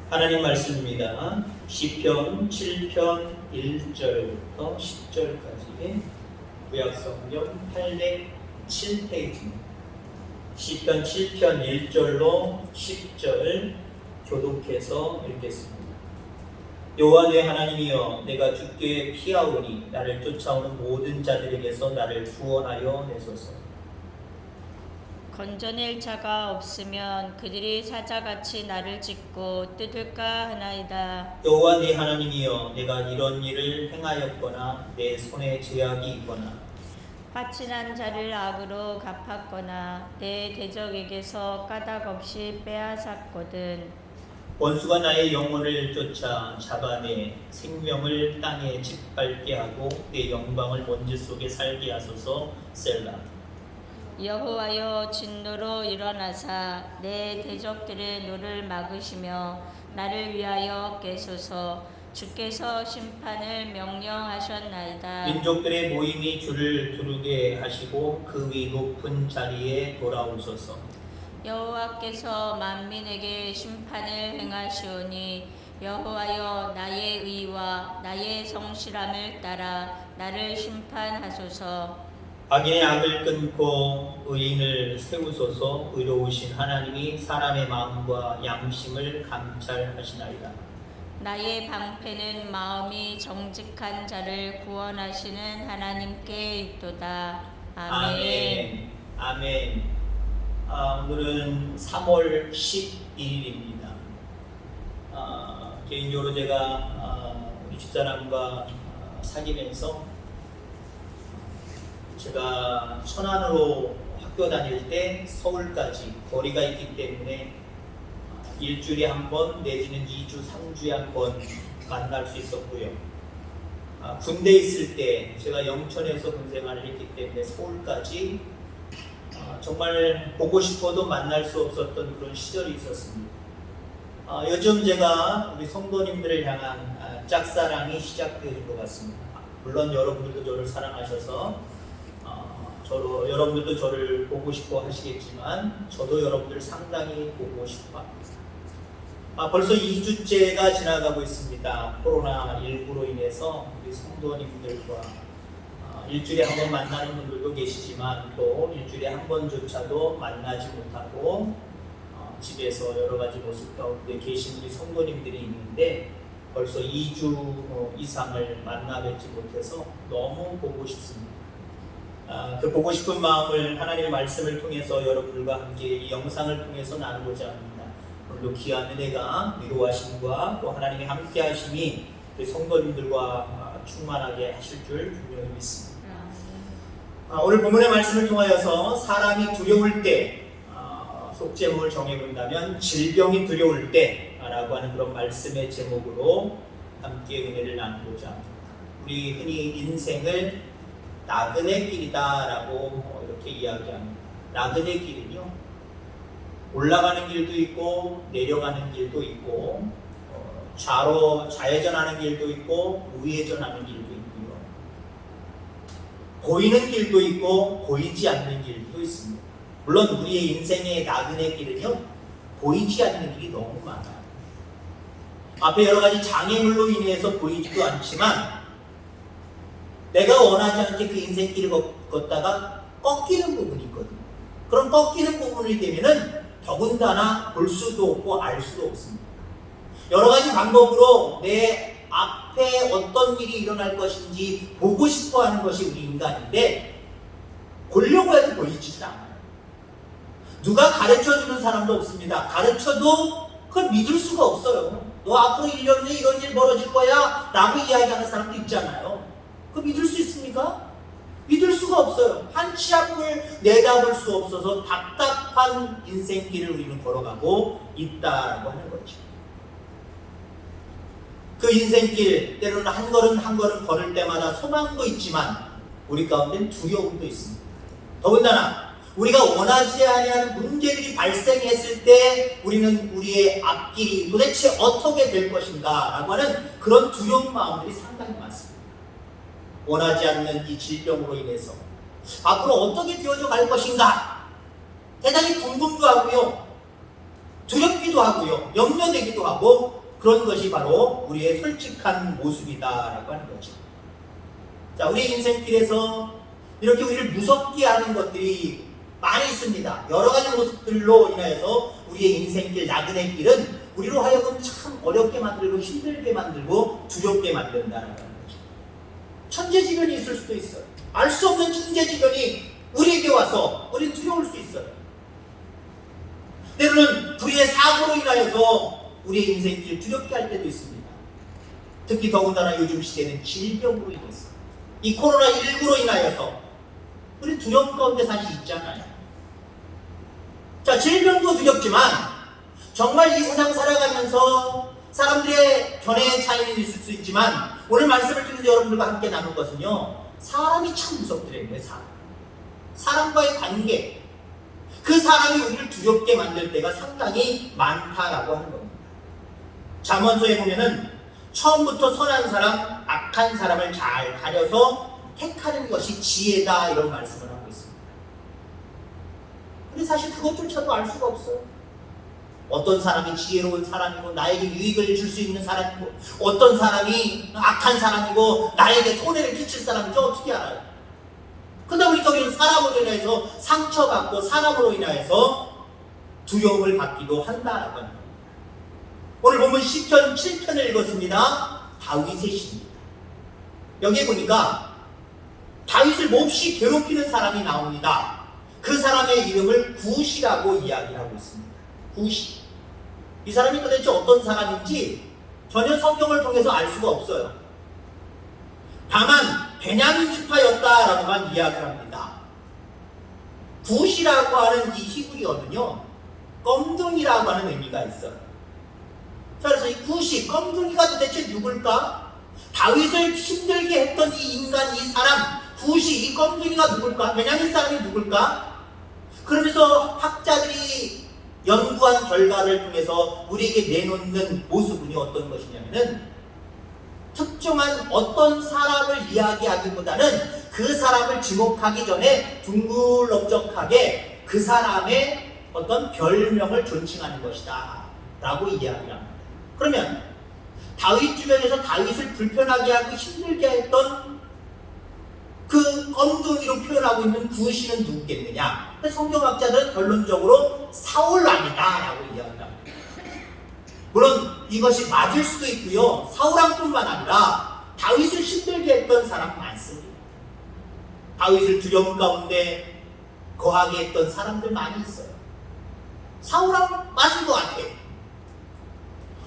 하나님 말씀입니다. 시편 7편 1절부터 10절까지 구약성경 807페이지입니다. 시편 7편 1절로 10절 교독해서 읽겠습니다. 여호와 내 하나님이여, 내가 주께 피하오니 나를 쫓아오는 모든 자들에게서 나를 구원하여 내소서. 건져낼 자가 없으면 그들이 사자같이 나를 찢고 뜯을까 하나이다. 여호와 내 하나님이여, 내가 이런 일을 행하였거나 내 손에 죄악이 있거나 파친한 자를 악으로 갚았거나 내 대적에게서 까닭없이 빼앗았거든. 원수가 나의 영혼을 쫓아 잡아내 생명을 땅에 짓밟게 하고 내 영광을 먼지 속에 살게 하소서. 셀라. 여호와여, 진노로 일어나사 내 대적들의 노를 막으시며 나를 위하여 깨소서. 주께서 심판을 명령하셨나이다. 민족들의 모임이 주를 두르게 하시고 그 위 높은 자리에 돌아오소서. 여호와께서 만민에게 심판을 행하시오니 여호와여, 나의 의와 나의 성실함을 따라 나를 심판하소서. 악인의 악을 끊고 의인을 세우소서. 의로우신 하나님이 사람의 마음과 양심을 감찰하시나이다. 나의 방패는 마음이 정직한 자를 구원하시는 하나님께 있도다. 아멘. 아멘. 오늘은 3월 11일입니다. 개인적으로 제가 우리 집사람과 사귀면서 제가 천안으로 학교 다닐 때 서울까지 거리가 있기 때문에 일주일에 한 번 내지는 2주, 3주에 한 번 만날 수 있었고요. 군대 있을 때 제가 영천에서 군생활을 했기 때문에 서울까지 정말 보고 싶어도 만날 수 없었던 그런 시절이 있었습니다. 요즘 제가 우리 성도님들을 향한 짝사랑이 시작되는 것 같습니다. 물론 여러분들도 저를 사랑하셔서 여러분들도 저를 보고 싶어 하시겠지만 저도 여러분들 상당히 보고 싶어 합니다. 벌써 2주째가 지나가고 있습니다. 코로나19로 인해서 우리 성도님들과 일주일에 한 번 만나는 분들도 계시지만 또 일주일에 한 번조차도 만나지 못하고 집에서 여러 가지 모습 가운데 계신 우리 성도님들이 있는데 벌써 2주 이상을 만나 뵙지 못해서 너무 보고 싶습니다. 그 보고 싶은 마음을 하나님의 말씀을 통해서 여러분들과 함께 이 영상을 통해서 나누고자 합니다. 오늘도 귀한 은혜가 위로하심과 또 하나님의 함께 하심이 우리 성도님들과 충만하게 하실 줄 분명히 믿습니다. 오늘 본문의 말씀을 통하여서 사람이 두려울 때 속제목을 정해본다면 질병이 두려울 때라고 하는 그런 말씀의 제목으로 함께 은혜를 나누고자 합니다. 우리 흔히 인생을 나그네 길이다라고 이렇게 이야기합니다. 나그네 길은요, 올라가는 길도 있고 내려가는 길도 있고 좌회전하는 길도 있고 우회전하는 길도 있고요. 보이는 길도 있고 보이지 않는 길도 있습니다. 물론 우리의 인생의 나그네 길은요, 보이지 않는 길이 너무 많아요. 앞에 여러 가지 장애물로 인해서 보이지도 않지만 내가 원하지 않게 그 인생길을 걷다가 꺾이는 부분이 있거든요. 그럼 꺾이는 부분이 되면은 더군다나 볼 수도 없고 알 수도 없습니다. 여러 가지 방법으로 내 앞에 어떤 일이 일어날 것인지 보고 싶어 하는 것이 우리 인간인데 보려고 해도 보이지도 않아요. 누가 가르쳐주는 사람도 없습니다. 가르쳐도 그걸 믿을 수가 없어요. 너 앞으로 1년 뒤에 이런 일 벌어질 거야 라고 이야기하는 사람도 있잖아요. 그거 믿을 수 있습니까? 믿을 수가 없어요. 한 치 앞을 내다볼 수 없어서 답답한 인생길을 우리는 걸어가고 있다라고 하는 거죠. 그 인생길, 때로는 한 걸음 한 걸음 걸을 때마다 소망도 있지만 우리 가운데는 두려움도 있습니다. 더군다나 우리가 원하지 아니하는 문제들이 발생했을 때 우리는 우리의 앞길이 도대체 어떻게 될 것인가 라고 하는 그런 두려운 마음들이 상당히 많습니다. 원하지 않는 이 질병으로 인해서 앞으로 어떻게 되어져 갈 것인가 대단히 궁금도 하고요. 두렵기도 하고요. 염려되기도 하고 그런 것이 바로 우리의 솔직한 모습이다라고 하는 거죠. 자, 우리 인생길에서 이렇게 우리를 무섭게 하는 것들이 많이 있습니다. 여러 가지 모습들로 인하여서 우리의 인생길, 나그네 길은 우리로 하여금 참 어렵게 만들고 힘들게 만들고 두렵게 만든다는 거죠. 천재지변이 있을 수도 있어요. 알 수 없는 천재지변이 우리에게 와서 우리는 두려울 수 있어요. 때로는 불의의 사고로 인하여서 우리의 인생길 두렵게 할 때도 있습니다. 특히 더군다나 요즘 시대는 질병으로 인해서 이 코로나19로 인하여서 우리 두려움 가운데 사실 있잖아요. 자, 질병도 두렵지만 정말 이 세상 살아가면서 사람들의 견해의 차이는 있을 수 있지만 오늘 말씀을 통해서 여러분들과 함께 나눌 것은요, 사람이 참 무섭더래요. 사람과의 관계, 그 사람이 우리를 두렵게 만들 때가 상당히 많다라고 하는 겁니다. 잠언서에 보면은 처음부터 선한 사람, 악한 사람을 잘 가려서 택하는 것이 지혜다, 이런 말씀을 하고 있습니다. 근데 사실 그것조차도 알 수가 없어요. 어떤 사람이 지혜로운 사람이고 나에게 유익을 줄 수 있는 사람이고 어떤 사람이 악한 사람이고 나에게 손해를 끼칠 사람인지 어떻게 알아요? 그러다 보니까 우리는 사람으로 인해서 상처받고 사람으로 인해서 두려움을 받기도 한다라고 합니다. 오늘 보면 시편 7편을 읽었습니다. 다윗의 시입니다. 여기에 보니까 다윗을 몹시 괴롭히는 사람이 나옵니다. 그 사람의 이름을 굿이라고 이야기를 하고 있습니다. 굿이. 이 사람이 도대체 어떤 사람인지 전혀 성경을 통해서 알 수가 없어요. 다만 베냐민 지파였다라고만 이야기를 합니다. 굿이라고 하는 이 히브리어는요, 껌둥이라고 하는 의미가 있어요. 자, 그래서 이 굿이, 껌둥이가 도대체 누굴까? 다윗을 힘들게 했던 이 인간, 이 사람, 굿이, 이 껌둥이가 누굴까? 베냐민 사람이 누굴까? 그러면서 학자들이 연구한 결과를 통해서 우리에게 내놓는 모습은 어떤 것이냐면은 특정한 어떤 사람을 이야기하기보다는 그 사람을 지목하기 전에 둥글럭적하게 그 사람의 어떤 별명을 존칭하는 것이다 라고 이야기를 합니다. 그러면 다윗 주변에서 다윗을 불편하게 하고 힘들게 했던 그 껌둥이로 표현하고 있는 굿이는 누구겠느냐? 성경학자들은 결론적으로 사울 아니다 라고 이야기합니다. 물론 이것이 맞을 수도 있고요, 사울왕뿐만 아니라 다윗을 힘들게 했던 사람 많습니다. 다윗을 두려움 가운데 거하게 했던 사람들 많이 있어요. 사울왕 맞은 것 같아요.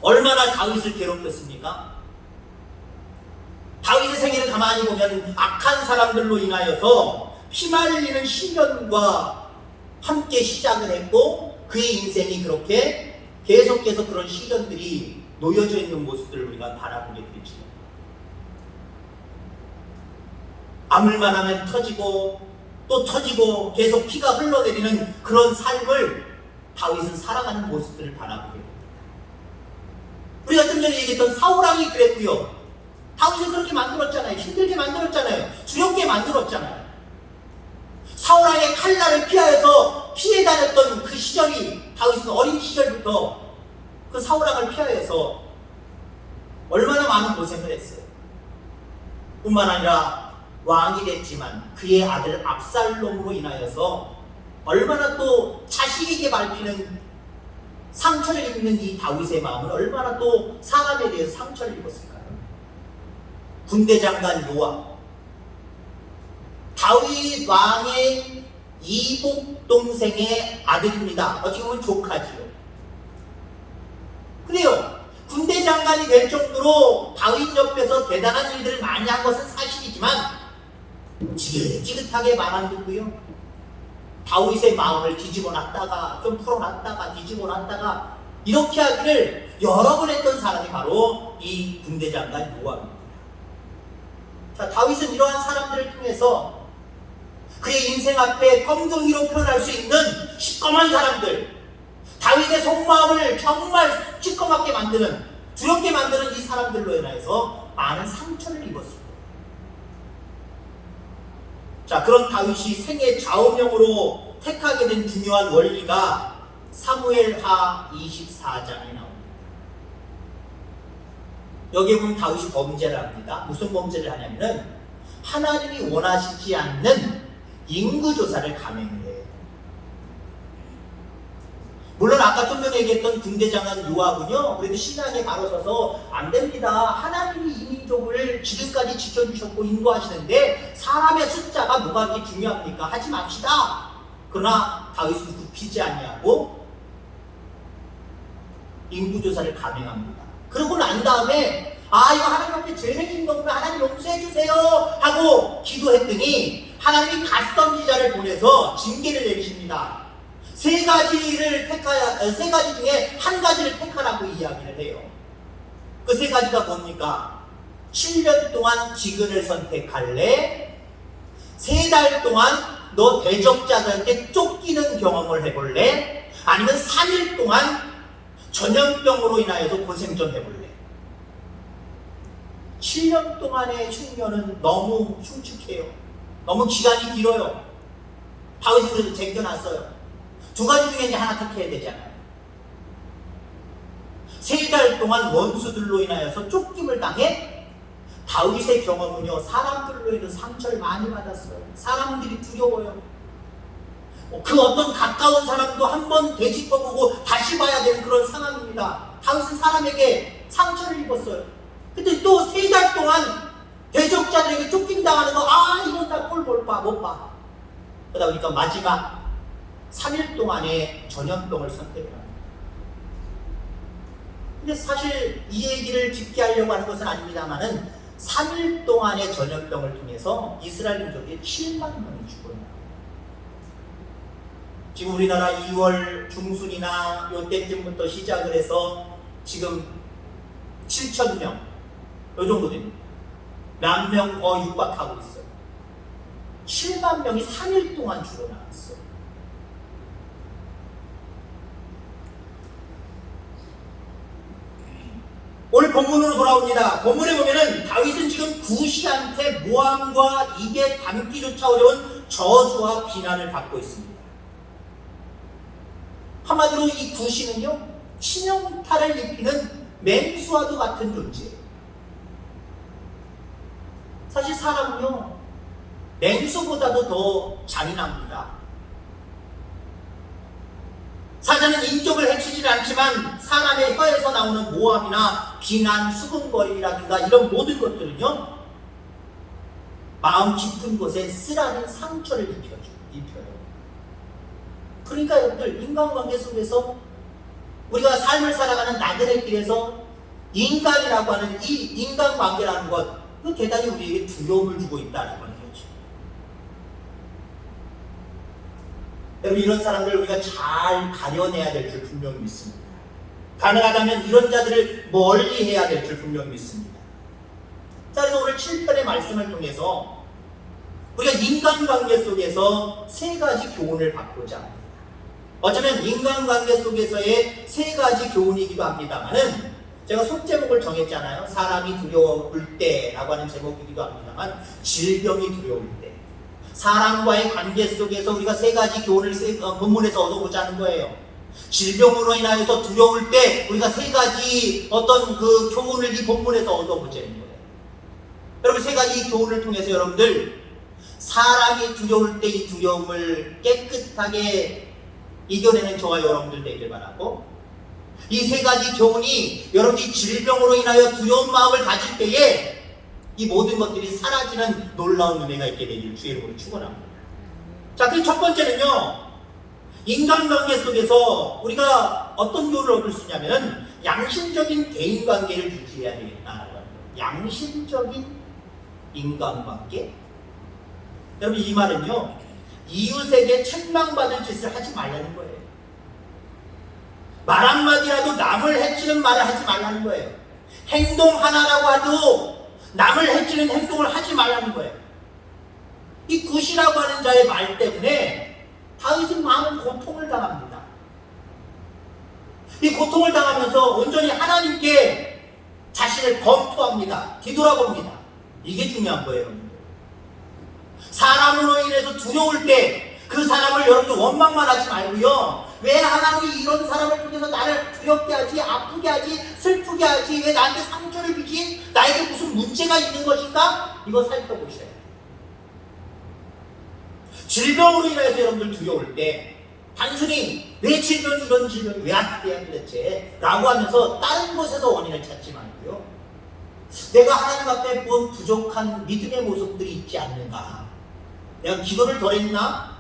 얼마나 다윗을 괴롭혔습니까? 다윗의 생애를 가만히 보면 악한 사람들로 인하여서 피말리는 시련과 함께 시작을 했고 그의 인생이 그렇게 계속해서 그런 시련들이 놓여져 있는 모습들을 우리가 바라보게 되죠. 아물만 하면 터지고 또 터지고 계속 피가 흘러내리는 그런 삶을 다윗은 살아가는 모습들을 바라보게 됩니다. 우리가 좀 전에 얘기했던 사울왕이 그랬고요, 다윗을 그렇게 만들었잖아요. 힘들게 만들었잖아요. 두렵게 만들었잖아요. 사울왕의 칼날을 피하여서 피해 다녔던 그 시절이, 다윗은 어린 시절부터 그 사울왕을 피하여서 얼마나 많은 고생을 했어요. 뿐만 아니라 왕이 됐지만 그의 아들 압살롬으로 인하여서 얼마나 또 자식에게 밟히는 상처를 입는 이 다윗의 마음은 얼마나 또 사람에 대해서 상처를 입었을까요? 군대 장관 요압, 다윗 왕의 이복 동생의 아들입니다. 어떻게 보면 조카지요. 그래요. 군대 장관이 될 정도로 다윗 옆에서 대단한 일들을 많이 한 것은 사실이지만 지긋지긋하게 말하고요, 다윗의 마음을 뒤집어 놨다가 좀 풀어놨다가 뒤집어 놨다가 이렇게 하기를 여러 번 했던 사람이 바로 이 군대 장관 요압입니다. 자, 다윗은 이러한 사람들을 통해서 그의 인생 앞에 껌둥이로 표현할 수 있는 시꺼먼 사람들, 다윗의 속마음을 정말 시꺼멓게 만드는, 두렵게 만드는 이 사람들로 인해서 많은 상처를 입었습니다. 자, 그런 다윗이 생애 좌우명으로 택하게 된 중요한 원리가 사무엘하 24장에 나옵니다. 여기에 보면 다윗이 범죄를 합니다. 무슨 범죄를 하냐면은 하나님이 원하시지 않는 인구조사를 감행을 해요. 물론 아까 좀 전에 얘기했던 군대장관 요압은요, 그래도 신앙에 바로 서서 안 됩니다. 하나님이 이 민족을 지금까지 지켜주셨고 인도하시는데 사람의 숫자가 뭐가 그렇게 중요합니까? 하지 맙시다. 그러나 다윗은 굽히지 아니하고 인구조사를 감행합니다. 그러고 난 다음에 이거 하나님 앞에 죄 생긴 거구나, 하나님 용서해 주세요 하고 기도했더니 하나님이 갓선지자를 보내서 징계를 내리십니다. 세 가지 중에 한 가지를 택하라고 이야기를 해요. 그 세 가지가 뭡니까? 7년 동안 기근을 선택할래? 3달 동안 너 대적자들한테 쫓기는 경험을 해볼래? 아니면 3일 동안 전염병으로 인하여서 고생 좀 해볼래? 7년 동안의 흉년은 너무 흉측해요. 너무 기간이 길어요. 다윗은 그래도 쟁겨놨어요. 2가지 중에 이제 하나 택해야 되잖아요. 3달 동안 원수들로 인하여서 쫓김을 당해. 다윗의 경험은요, 사람들로 인해서 상처를 많이 받았어요. 사람들이 두려워요. 그 어떤 가까운 사람도 한번 되짚어보고 다시 봐야 되는 그런 상황입니다. 다윗은 사람에게 상처를 입었어요. 근데 또 3달 동안 대적자들에게 쫓긴당하는 거, 이건 나 꼴 못 봐. 그러다 보니까 마지막 3일 동안의 전염병을 선택을 합니다. 근데 사실 이 얘기를 깊게 하려고 하는 것은 아닙니다만은 3일 동안의 전염병을 통해서 이스라엘 민족이 7만 명이 죽어요. 지금 우리나라 2월 중순이나 요때쯤부터 시작을 해서 지금 7,000명 요 정도 됩니다. 만 명 더 육박하고 있어요. 7만 명이 3일 동안 죽어나갔어요. 오늘 본문으로 돌아옵니다. 본문에 보면은 다윗은 지금 구시한테 모함과 입에 담기조차 어려운 저주와 비난을 받고 있습니다. 한마디로 이 구시는요, 치명타를 입히는 맹수와도 같은 존재예요. 사실 사람은요, 맹수보다도 더 잔인합니다. 사자는 인격을 해치지는 않지만 사람의 혀에서 나오는 모함이나 비난, 수군거림이라든가 이런 모든 것들은요, 마음 깊은 곳에 쓰라린 상처를 입혀요. 그러니까 여러분들, 인간관계 속에서 우리가 삶을 살아가는 나그네 길에서 인간이라고 하는 이 인간관계라는 것, 그 대단히 우리에게 두려움을 주고 있다는 거죠. 여러분, 이런 사람들을 우리가 잘 가려내야 될 줄 분명히 믿습니다. 가능하다면 이런 자들을 멀리 해야 될 줄 분명히 믿습니다. 자, 그래서 오늘 7편의 말씀을 통해서 우리가 인간관계 속에서 3가지 교훈을 받고자 합니다. 어쩌면 인간관계 속에서의 3가지 교훈이기도 합니다만은, 제가 속제목을 정했잖아요. 사람이 두려울 때라고 하는 제목이기도 합니다만, 질병이 두려울 때, 사람과의 관계 속에서 우리가 3가지 교훈을 본문에서 얻어보자는 거예요. 질병으로 인하여서 두려울 때 우리가 3가지 어떤 그 교훈을 이 본문에서 얻어보자는 거예요. 여러분, 3가지 교훈을 통해서 여러분들, 사람이 두려울 때 이 두려움을 깨끗하게 이겨내는 저와 여러분들 되길 바라고, 이 3가지 교훈이 여러분이 질병으로 인하여 두려운 마음을 가질 때에 이 모든 것들이 사라지는 놀라운 은혜가 있게 되기를 주의 이름으로 축원합니다. 자, 그 첫 번째는요, 인간관계 속에서 우리가 어떤 교훈을 얻을 수 있냐면, 양심적인 대인관계를 유지해야 되겠다라고 합니다. 양심적인 인간관계? 여러분, 이 말은요, 이웃에게 책망받을 짓을 하지 말라는 거예요. 말 한마디라도 남을 해치는 말을 하지 말라는 거예요. 행동 하나라고 해도 남을 해치는 행동을 하지 말라는 거예요. 이 굿이라고 하는 자의 말 때문에 다윗은 많은 고통을 당합니다. 이 고통을 당하면서 온전히 하나님께 자신을 검토합니다. 뒤돌아봅니다. 이게 중요한 거예요. 사람으로 인해서 두려울 때 그 사람을 여러분들 원망만 하지 말고요, 왜 하나님이 이런 사람을 통해서 나를 두렵게 하지, 아프게 하지, 슬프게 하지, 왜 나한테 상처를 주지, 나에게 무슨 문제가 있는 것인가? 이거 살펴보셔야 돼요. 질병으로 인해서 여러분들 두려울 때 단순히 왜 질병이 이런 질병이 왜 왔대요 도대체 라고 하면서 다른 곳에서 원인을 찾지 말고요, 내가 하나님 앞에 본 부족한 믿음의 모습들이 있지 않는가, 내가 기도를 덜 했나,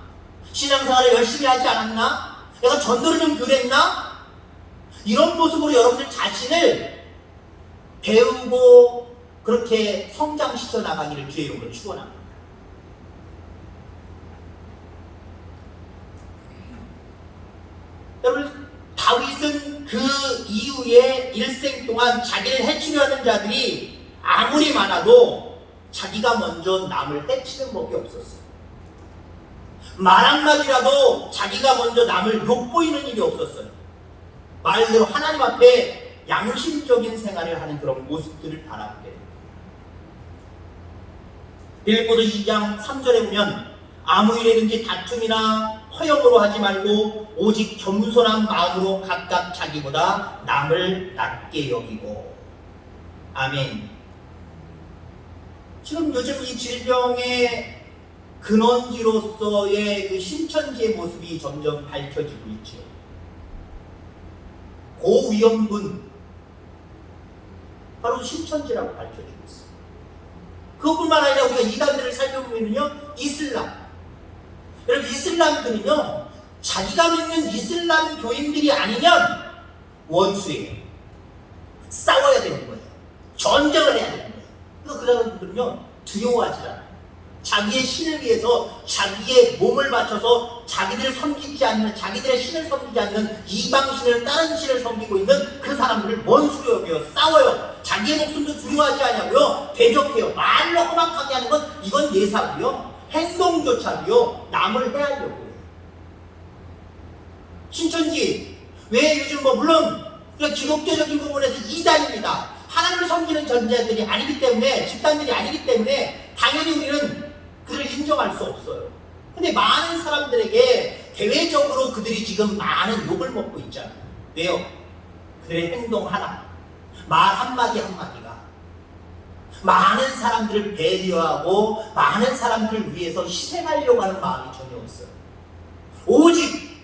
신앙생활을 열심히 하지 않았나, 내가 전도를 좀 덜 했나, 이런 모습으로 여러분들 자신을 배우고 그렇게 성장시켜 나가기를 주의 이름으로 축원합니다. 여러분, 다윗은 그 이후에 일생 동안 자기를 해치려 하는 자들이 아무리 많아도 자기가 먼저 남을 해치는 법이 없었어요. 말 한마디라도 자기가 먼저 남을 욕보이는 일이 없었어요. 말대로 하나님 앞에 양심적인 생활을 하는 그런 모습들을 바라보게 됩니다. 빌립보서 2장 3절에 보면 아무 일에든지 다툼이나 허영으로 하지 말고 오직 겸손한 마음으로 각각 자기보다 남을 낮게 여기고. 아멘. 지금 요즘 이 질병의 근원지로서의 그 신천지의 모습이 점점 밝혀지고 있죠. 고위험군, 바로 신천지라고 밝혀지고 있어요. 그것뿐만 아니라 우리가 이단들을 살펴보면요, 이슬람. 여러분, 이슬람들은요, 자기가 믿는 이슬람 교인들이 아니면 원수예요. 싸워야 되는 거예요. 전쟁을 해야 되는 거예요. 그래서 그 사람들은요, 두려워하지 않아요. 자기의 신을 위해서 자기의 몸을 바쳐서 자기들을 섬기지 않는, 자기들의 신을 섬기지 않는 이방신을, 다른 신을 섬기고 있는 그 사람들을 원수로 여겨요. 싸워요. 자기의 목숨도 두려워하지 않냐고요. 대적해요. 말로 험악하게 하는 건 이건 예사고요, 행동조차도요, 남을 해하려고 해요. 신천지, 왜 요즘 물론 기독교적인 부분에서 이단입니다. 하나님을 섬기는 전자들이 아니기 때문에, 집단들이 아니기 때문에 당연히 우리는 그를 인정할 수 없어요. 근데 많은 사람들에게 대외적으로 그들이 지금 많은 욕을 먹고 있잖아요. 왜요? 그들의 행동 하나, 말 한마디 한마디가 많은 사람들을 배려하고 많은 사람들을 위해서 희생하려고 하는 마음이 전혀 없어요. 오직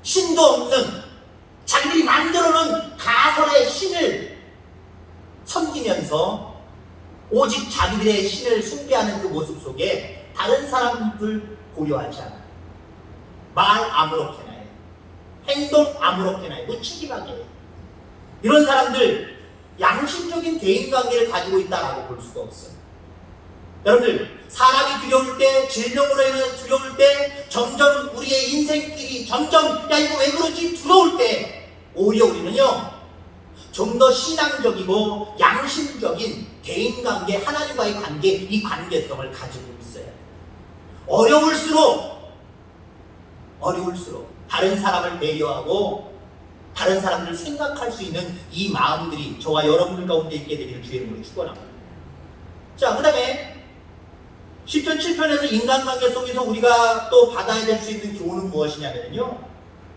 신도 없는 자기들이 만들어놓은 가설의 신을 섬기면서 오직 자기들의 신을 숭배하는 그 모습 속에 다른 사람들 고려하지 않아요. 말 아무렇게나 해요. 행동 아무렇게나 해요. 무책임하게 해요. 이런 사람들 양심적인 대인관계를 가지고 있다라고 볼 수가 없어요. 여러분들, 사람이 두려울 때, 질병으로 인해서 두려울 때, 점점 우리의 인생길이 점점 야 이거 왜 그러지 두려울 때, 오히려 우리는요 좀 더 신앙적이고 양심적인 대인관계, 하나님과의 관계, 이 관계성을 가지고 있어야 돼요. 어려울수록 다른 사람을 배려하고 다른 사람들을 생각할 수 있는 이 마음들이 저와 여러분들 가운데 있게 되기를 주의 이름으로 축원합니다. 자, 그 다음에 10편 7편에서 인간관계 속에서 우리가 또 받아야 될 수 있는 교훈은 무엇이냐면요,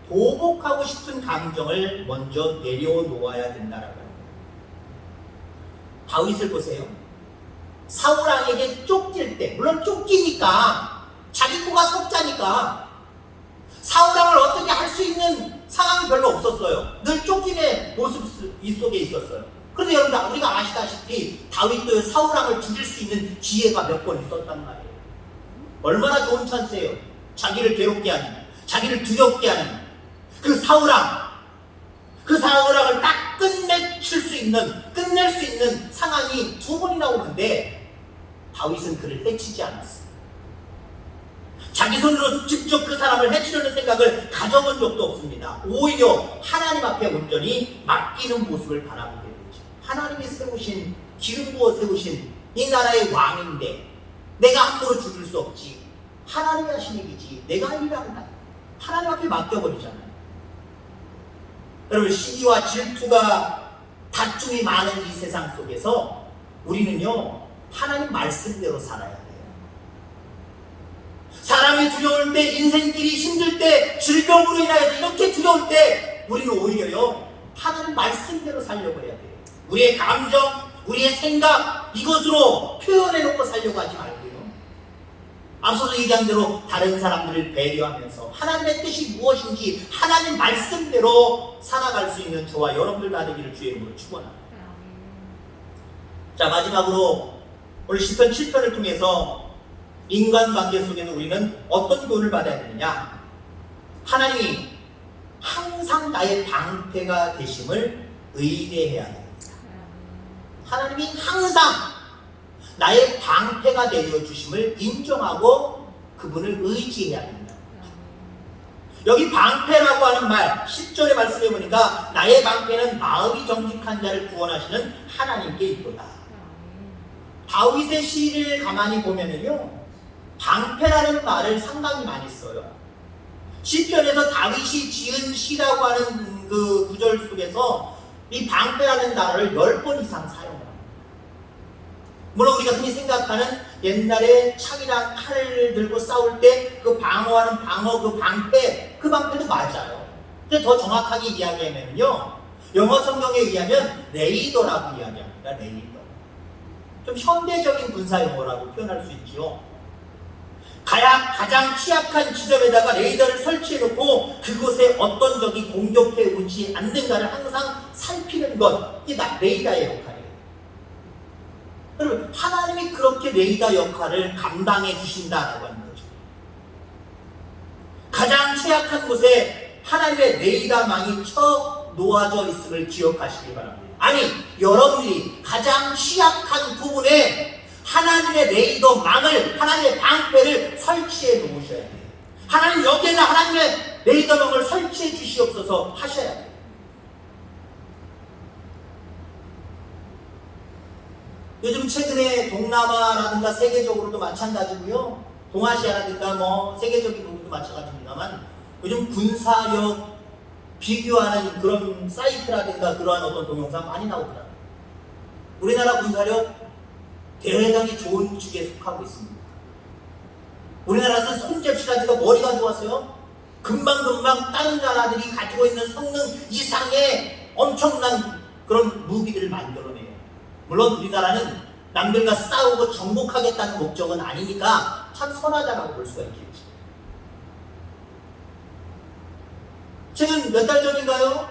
보복하고 싶은 감정을 먼저 내려놓아야 된다라고 합니다. 다윗을 보세요. 사울 왕에게 쫓길 때, 물론 쫓기니까 자기 코가 석자니까 사울 왕을 어떻게 할 수 있는 상황이 별로 없었어요. 늘 쫓김의 모습 속에 있었어요. 그런데 여러분, 우리가 아시다시피 다윗도 사울 왕을 죽일 수 있는 기회가 몇 번 있었단 말이에요. 얼마나 좋은 찬스예요. 자기를 괴롭게 하는, 자기를 두렵게 하는 그 사울 왕을 딱 끝낼 수 있는 상황이 두 번이나 오는데 다윗은 그를 해치지 않았어요. 자기 손으로 직접 그 사람을 해치려는 생각을 가져본 적도 없습니다. 오히려 하나님 앞에 온전히 맡기는 모습을 바라보게 되죠. 하나님이 세우신, 기름 부어 세우신 이 나라의 왕인데 내가 함부로 죽일 수 없지. 하나님이 하신 일이지 내가 할 일을 한다. 하나님 앞에 맡겨버리잖아요. 여러분, 시기와 질투가, 다툼이 많은 이 세상 속에서 우리는요 하나님 말씀대로 살아야 돼요. 사람이 두려울 때, 인생길이 힘들 때, 질병으로 인하여서 이렇게 두려울 때 우리는 오히려요 하나님 말씀대로 살려고 해야 돼요. 우리의 감정, 우리의 생각 이것으로 표현해놓고 살려고 하지 말고요. 앞서서 얘기한 대로 다른 사람들을 배려하면서 하나님의 뜻이 무엇인지 하나님 말씀대로 살아갈 수 있는 저와 여러분들 다 되기를 주의 이름으로 축원합니다. 자, 마지막으로 오늘 시편 7편을 통해서 인간관계 속에서 우리는 어떤 교훈을 받아야 되느냐? 하나님이 항상 나의 방패가 되심을 의뢰해야 됩니다. 하나님이 항상 나의 방패가 되어 주심을 인정하고 그분을 의지해야 됩니다. 여기 방패라고 하는 말 10절의 말씀해 보니까 나의 방패는 마음이 정직한 자를 구원하시는 하나님께 있도다. 다윗의 시를 가만히 보면은요 방패라는 말을 상당히 많이 써요. 시편에서 다윗이 지은 시라고 하는 그 구절 속에서 이 방패라는 단어를 10번 이상 사용합니다. 물론 우리가 흔히 생각하는 옛날에 창이랑 칼을 들고 싸울 때 그 방어하는 방어, 그 방패도 맞아요. 근데 더 정확하게 이야기하면요 영어 성경에 의하면 레이더라고 이야기합니다. 레이더. 좀 현대적인 군사 용어라고 표현할 수 있지요. 가장 취약한 지점에다가 레이더를 설치해놓고 그곳에 어떤 적이 공격해 오지 않는가를 항상 살피는 것, 이게 레이더의 역할이에요. 여러분, 하나님이 그렇게 레이더 역할을 감당해 주신다라고 하는 거죠. 가장 취약한 곳에 하나님의 레이더망이 쳐 놓아져 있음을 기억하시기 바랍니다. 아니, 여러분이 가장 취약한 부분에 하나님의 레이더망을, 하나님의 방패를 설치해 놓으셔야 돼요. 하나님 여기에는 하나님의 레이더망을 설치해 주시옵소서 하셔야 돼요. 요즘 최근에 동남아라든가 세계적으로도 마찬가지고요. 동아시아라든가 세계적인 부분도 마찬가지입니다만 요즘 군사력 비교하는 그런 사이트라든가 그러한 어떤 동영상 많이 나오더라고요. 우리나라 군사력 대단히 좋은 축에 속하고 있습니다. 우리나라에서 손잽시라든가 머리가 좋아서요. 금방금방 다른 나라들이 가지고 있는 성능 이상의 엄청난 그런 무기들을 만들어내요. 물론 우리나라는 남들과 싸우고 정복하겠다는 목적은 아니니까 참 선하다라고 볼 수가 있겠죠. 최근 몇 달 전인가요?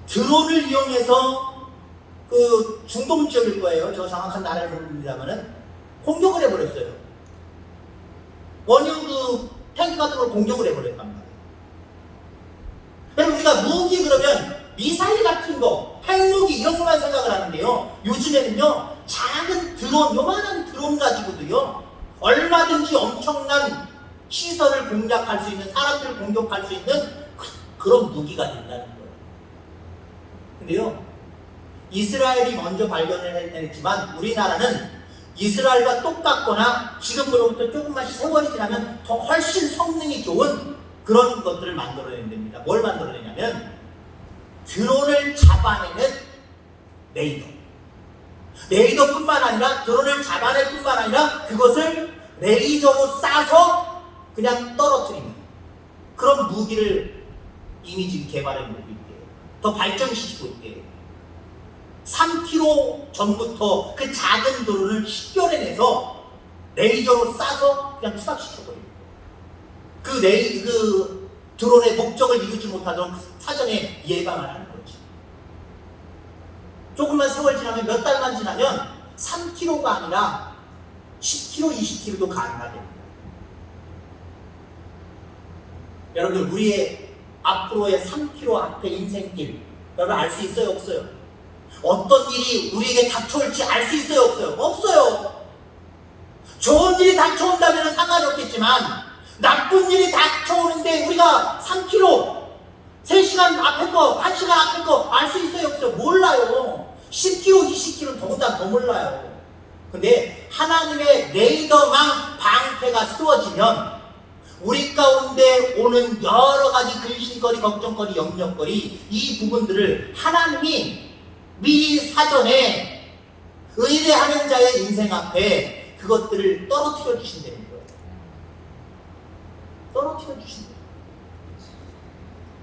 드론을 이용해서 그 중동 지역일 거예요. 저 정확한 나라를 모릅니다만은 공격을 해버렸어요. 원유 그 탱크 같은 걸 공격을 해버렸단 말이에요. 여러분 우리가 무기 그러면 미사일 같은 거, 핵무기 이런 것만 생각을 하는데요. 요즘에는요 작은 드론, 요만한 드론 가지고도요 얼마든지 엄청난 시설을 공략할 수 있는, 사람들을 공격할 수 있는 그런 무기가 된다는 거예요. 근데요 이스라엘이 먼저 발견을 했지만 우리나라는 이스라엘과 똑같거나 지금으로부터 조금만씩 세월이 지나면 더 훨씬 성능이 좋은 그런 것들을 만들어내야 됩니다. 뭘 만들어내냐면 드론을 잡아내는 레이더. 레이더뿐만 아니라 드론을 잡아낼 뿐만 아니라 그것을 레이저로 쏴서 그냥 떨어뜨리는 그런 무기를 이미 지금 개발해내고 있대요. 더 발전시키고 있대요. 3km 전부터 그 작은 드론을 식별해내서 레이저로 쏴서 그냥 추락시켜버립니다. 그 드론의 목적을 이루지 못하도록 사전에 예방을 하는 거죠. 조금만 세월 지나면, 몇 달만 지나면 3km가 아니라 10km, 20km도 가능하답니다. 여러분들 우리의 앞으로의 3km 앞의 인생길 여러분 알 수 있어요? 없어요? 어떤 일이 우리에게 닥쳐올지 알 수 있어요? 없어요? 없어요. 좋은 일이 닥쳐온다면 상관이 없겠지만 나쁜 일이 닥쳐오는데 우리가 3km 3시간 앞에 거, 1시간 앞에 거 알 수 있어요? 없어요? 몰라요. 10km, 20km 더보다 더 몰라요. 근데 하나님의 레이더망 방패가 세워지면 우리 가운데 오는 여러 가지 근심거리, 걱정거리, 염려거리 이 부분들을 하나님이 미리 사전에 의뢰하는 자의 인생 앞에 그것들을 떨어뜨려 주신다는 거예요. 떨어뜨려 주신다.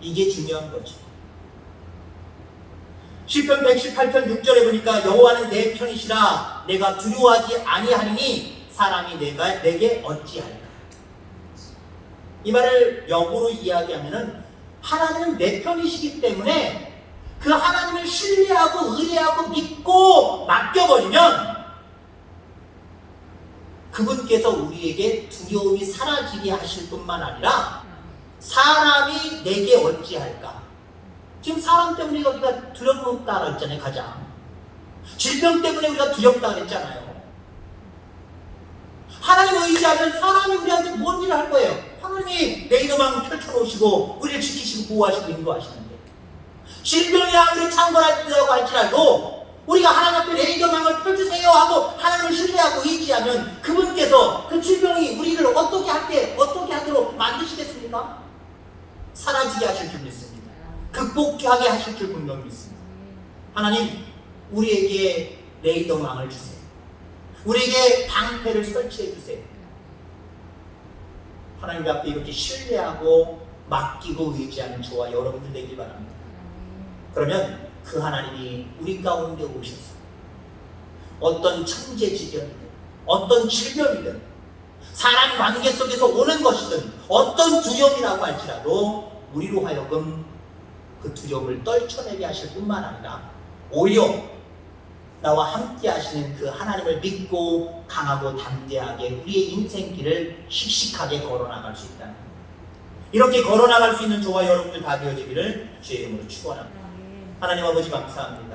이게 중요한 거죠. 시편 118편 6절에 보니까 여호와는 내 편이시라 내가 두려워하지 아니하리니 사람이 내게 어찌할까. 이 말을 역으로 이야기하면은 하나님은 내 편이시기 때문에 그 하나님을 신뢰하고 의뢰하고 믿고 맡겨버리면 그분께서 우리에게 두려움이 사라지게 하실 뿐만 아니라 사람이 내게 어찌할까. 지금 사람 때문에 우리가 두렵다 그랬잖아요. 가장 질병 때문에 우리가 두렵다 그랬잖아요. 하나님 의지하면 사람이 우리한테 뭔 일을 할 거예요. 하나님이 레이더망 펼쳐놓으시고 우리를 지키시고 보호하시고 인도하시는데 질병이 아무리 창궐하려고 할지라도 우리가 하나님 앞에 레이더망을 펼치세요 하고 하나님을 신뢰하고 의지하면 그분께서 그 질병이 우리를 어떻게 하도록 만드시겠습니까? 사라지게 하실 줄 믿습니다. 극복하게 하실 줄 분명히 믿습니다. 하나님 우리에게 레이더망을 주세요. 우리에게 방패를 설치해 주세요. 하나님 앞에 이렇게 신뢰하고 맡기고 의지하는 저와 여러분들 되길 바랍니다. 그러면 그 하나님이 우리 가운데 오셔서 어떤 천재지변이든 어떤 질병이든 사람 관계 속에서 오는 것이든 어떤 두려움이라고 할지라도 우리로 하여금 그 두려움을 떨쳐내게 하실 뿐만 아니라 오히려 나와 함께 하시는 그 하나님을 믿고 강하고 담대하게 우리의 인생길을 씩씩하게 걸어나갈 수 있다는 겁니다. 이렇게 걸어나갈 수 있는 저와 여러분들 다 되어지기를 주의 이름으로 축원합니다. 하나님 아버지 감사합니다.